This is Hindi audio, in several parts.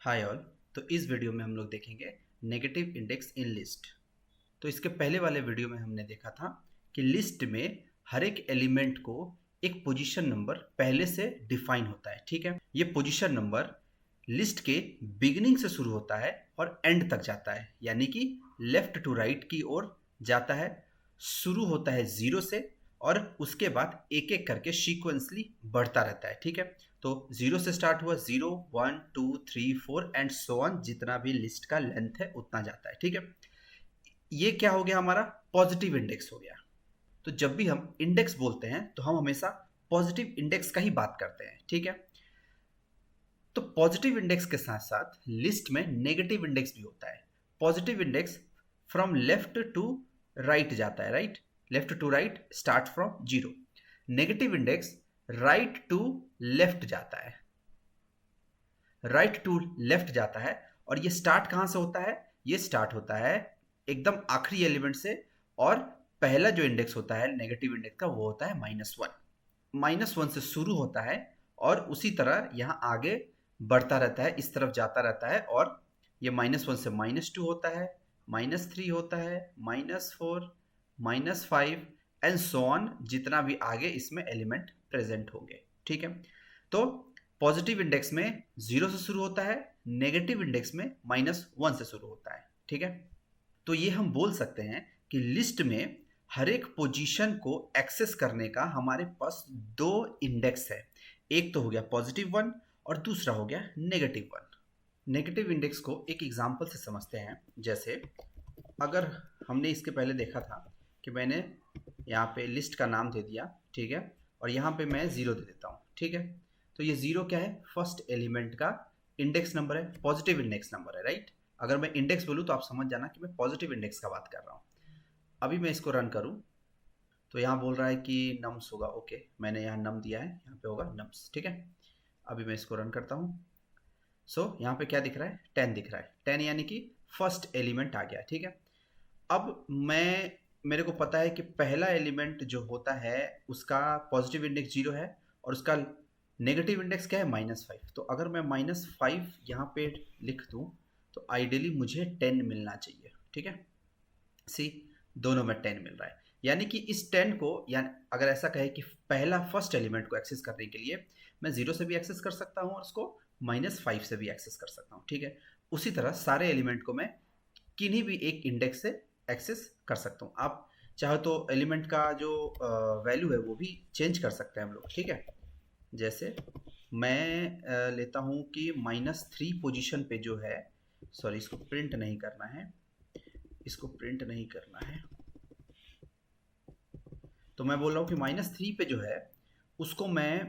Hi all. तो इस वीडियो में हम लोग देखेंगे नेगेटिव इंडेक्स इन लिस्ट। तो इसके पहले वाले वीडियो में हमने देखा था कि लिस्ट में हर एक एलिमेंट को एक पोजीशन नंबर पहले से डिफाइन होता है। ठीक है, ये पोजीशन नंबर लिस्ट के बिगिनिंग से शुरू होता है और एंड तक जाता है, यानी कि लेफ्ट टू राइट की ओर जाता है। शुरू होता है जीरो से और उसके बाद एक एक करके सीक्वेंसली बढ़ता रहता है। ठीक है, तो जीरो से स्टार्ट हुआ, zero, one, two, three, four and so on, जितना भी लिस्ट का लेंथ है उतना जाता है। ठीक है, ये क्या हो गया, हमारा पॉजिटिव इंडेक्स हो गया। तो जब भी हम इंडेक्स बोलते हैं तो हम हमेशा पॉजिटिव इंडेक्स का ही बात करते हैं। ठीक है, तो पॉजिटिव इंडेक्स के साथ साथ लिस्ट में नेगेटिव इंडेक्स भी होता है। Positive index from left to right जाता है, right, left to right, start from zero. Negative index right to left जाता है, राइट टू लेफ्ट जाता है। और ये स्टार्ट कहां से होता है? ये स्टार्ट होता है एकदम आखिरी एलिमेंट से, और पहला जो इंडेक्स होता है नेगेटिव इंडेक्स का वो होता है -1। -1 से शुरू होता है और उसी तरह यहाँ आगे बढ़ता रहता है, इस तरफ जाता रहता है। और ये -1 से -2 होता है, -3 होता है, -4, -5 एंड सो ऑन, जितना भी आगे इसमें एलिमेंट प्रेजेंट होंगे। ठीक है, तो पॉजिटिव इंडेक्स में जीरो से शुरू होता है, नेगेटिव इंडेक्स में -1 से शुरू होता है। ठीक है, तो ये हम बोल सकते हैं कि लिस्ट में हर एक पोजीशन को एक्सेस करने का हमारे पास दो इंडेक्स है। एक तो हो गया पॉजिटिव वन और दूसरा हो गया नेगेटिव वन। नेगेटिव इंडेक्स को एक एग्जांपल से समझते हैं। जैसे अगर हमने इसके पहले देखा था कि मैंने यहाँ पे लिस्ट का नाम दे दिया, ठीक है, और यहाँ पे मैं ज़ीरो दे देता हूँ। ठीक है, तो ये ज़ीरो क्या है? फर्स्ट एलिमेंट का इंडेक्स नंबर है, पॉजिटिव इंडेक्स नंबर है, राइट। अगर मैं इंडेक्स बोलूँ तो आप समझ जाना कि मैं पॉजिटिव इंडेक्स का बात कर रहा हूँ। अभी मैं इसको रन करूँ तो यहाँ बोल रहा है कि नम्स होगा। ओके, मैंने यहाँ नम दिया है, यहाँ पे होगा नम्स। ठीक है, अभी मैं इसको रन करता हूँ। यहाँ पे क्या दिख रहा है? 10 दिख रहा है। 10 यानी कि फर्स्ट एलिमेंट आ गया। ठीक है, अब मेरे को पता है कि पहला एलिमेंट जो होता है उसका पॉजिटिव इंडेक्स जीरो है और उसका नेगेटिव इंडेक्स क्या है? -5। तो अगर मैं -5 यहाँ पे लिख दूँ तो आइडियली मुझे 10 मिलना चाहिए। ठीक है, सी, दोनों में 10 मिल रहा है। यानी कि इस 10 को, यानी अगर ऐसा कहे कि पहला फर्स्ट एलिमेंट को एक्सेस करने के लिए मैं जीरो से भी एक्सेस कर सकता हूँ और उसको -5 से भी एक्सेस कर सकता हूँ। ठीक है, उसी तरह सारे एलिमेंट को मैं किन्हीं भी एक इंडेक्स से एक्सेस कर सकता हूँ। आप चाहो तो एलिमेंट का जो वैल्यू है वो भी चेंज कर सकते हैं हम लोग। ठीक है, जैसे मैं लेता हूँ कि -3 पोजीशन पे जो है, सॉरी इसको प्रिंट नहीं करना है, इसको प्रिंट नहीं करना है, तो मैं बोल रहा हूँ कि -3 पे जो है उसको मैं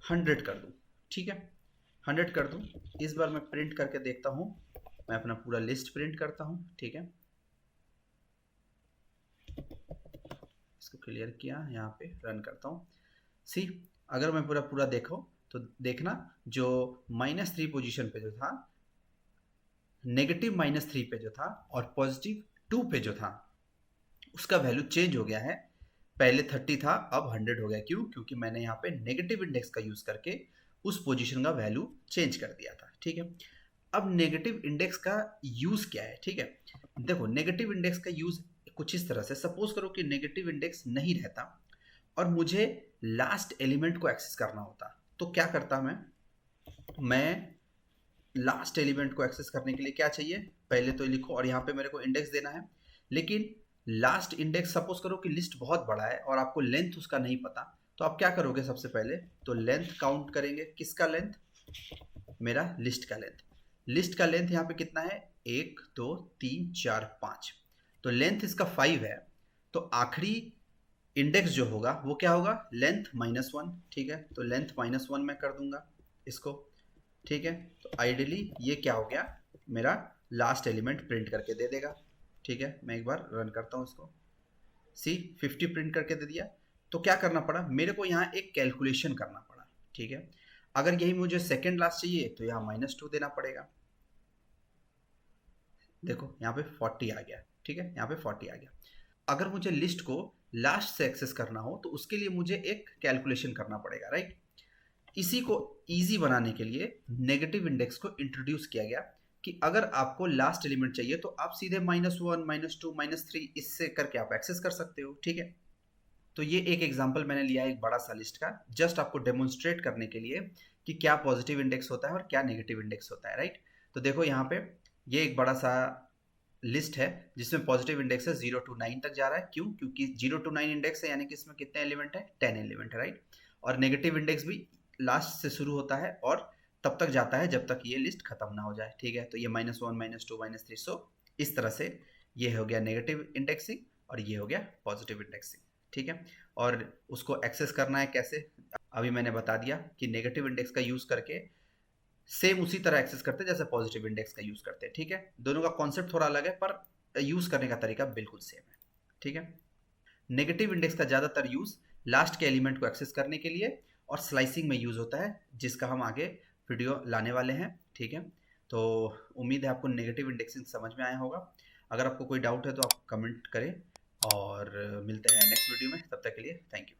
100 कर दूँ। ठीक है, 100 कर दूँ। इस बार मैं प्रिंट करके देखता हूँ, मैं अपना पूरा लिस्ट प्रिंट करता हूँ। ठीक है, इसको क्लियर किया, यहाँ पे रन करता हूँ। सी, अगर मैं पूरा पूरा देखो तो देखना, जो -3 पोजीशन पे जो था, नेगेटिव -3 पे जो था और पॉजिटिव 2 पे जो था, उसका वैल्यू चेंज हो गया है। पहले 30 था, अब 100 हो गया। क्यों? क्योंकि मैंने यहाँ पे नेगेटिव इंडेक्स का यूज करके उस पोजीशन का वैल्यू चेंज कर दिया था। ठीक है, अब नेगेटिव इंडेक्स का यूज क्या है? ठीक है, देखो नेगेटिव इंडेक्स का यूज कुछ इस तरह से, सपोज करो कि नेगेटिव इंडेक्स नहीं रहता और मुझे लास्ट एलिमेंट को एक्सेस करना होता, तो क्या करता मैं लास्ट एलिमेंट को एक्सेस करने के लिए क्या चाहिए? पहले तो लिखो, और यहाँ पे मेरे को इंडेक्स देना है, लेकिन लास्ट इंडेक्स, सपोज करो कि लिस्ट बहुत बड़ा है और आपको लेंथ उसका नहीं पता, तो आप क्या करोगे? सबसे पहले तो लेंथ काउंट करेंगे। किसका लेंथ? मेरा लिस्ट का लेंथ। लिस्ट का लेंथ यहाँ पे कितना है? 1, 2, 3, 4, 5, तो लेंथ इसका 5 है। तो आखिरी इंडेक्स जो होगा वो क्या होगा? लेंथ -1। ठीक है, तो लेंथ -1 मैं कर दूंगा इसको। ठीक है, तो आइडियली ये क्या हो गया? मेरा लास्ट एलिमेंट प्रिंट करके दे देगा। ठीक है, मैं एक बार रन करता हूँ इसको। सी, 50 प्रिंट करके दे दिया। तो क्या करना पड़ा मेरे को? यहाँ एक कैलकुलेशन करना पड़ा। ठीक है, अगर यही मुझे सेकेंड लास्ट चाहिए तो यहाँ -2 देना पड़ेगा। देखो यहाँ पे 40 आ गया। ठीक है, यहाँ पे 40 आ गया। अगर मुझे लिस्ट को लास्ट से एक्सेस करना हो तो उसके लिए मुझे एक कैलकुलेशन करना पड़ेगा, राइट। इसी को इजी बनाने के लिए नेगेटिव इंडेक्स को इंट्रोड्यूस किया गया कि अगर आपको लास्ट एलिमेंट चाहिए तो आप सीधे -1 -2 -3 इससे करके आप एक्सेस कर सकते हो, ठीक है। तो ये एक एग्जांपल मैंने लिया है एक बड़ा सा लिस्ट का, जस्ट आपको डेमोन्स्ट्रेट करने के लिए कि क्या पॉजिटिव इंडेक्स होता है और क्या नेगेटिव इंडेक्स होता है, राइट। तो देखो यहाँ पे ये एक बड़ा सा लिस्ट है जिसमें पॉजिटिव इंडेक्स है 0 to 9 तक जा रहा है। क्यों? क्योंकि 0 to 9 इंडेक्स है, यानी कि इसमें कितने एलिमेंट है, 10 एलिमेंट है, राइट। और नेगेटिव इंडेक्स भी लास्ट से शुरू होता है और तब तक जाता है जब तक ये लिस्ट खत्म ना हो जाए, ठीक है। तो ये -1 -2 -3, सो इस तरह से ये हो गया नेगेटिव इंडेक्सिंग और ये हो गया पॉजिटिव इंडेक्सिंग, ठीक है। और उसको एक्सेस करना है कैसे, अभी मैंने बता दिया कि नेगेटिव इंडेक्स का यूज करके सेम उसी तरह एक्सेस करते हैं जैसे पॉजिटिव इंडेक्स का यूज करते हैं, ठीक है। दोनों का कॉन्सेप्ट थोड़ा अलग है पर यूज करने का तरीका बिल्कुल सेम है, ठीक है। नेगेटिव इंडेक्स का ज्यादातर यूज लास्ट के एलिमेंट को एक्सेस करने के लिए और स्लाइसिंग में यूज होता है, जिसका हम आगे वीडियो लाने वाले हैं, ठीक है। तो उम्मीद है आपको नेगेटिव इंडेक्सिंग समझ में आया होगा। अगर आपको कोई डाउट है तो आप कमेंट करें और मिलते हैं नेक्स्ट वीडियो में। तब तक के लिए थैंक यू।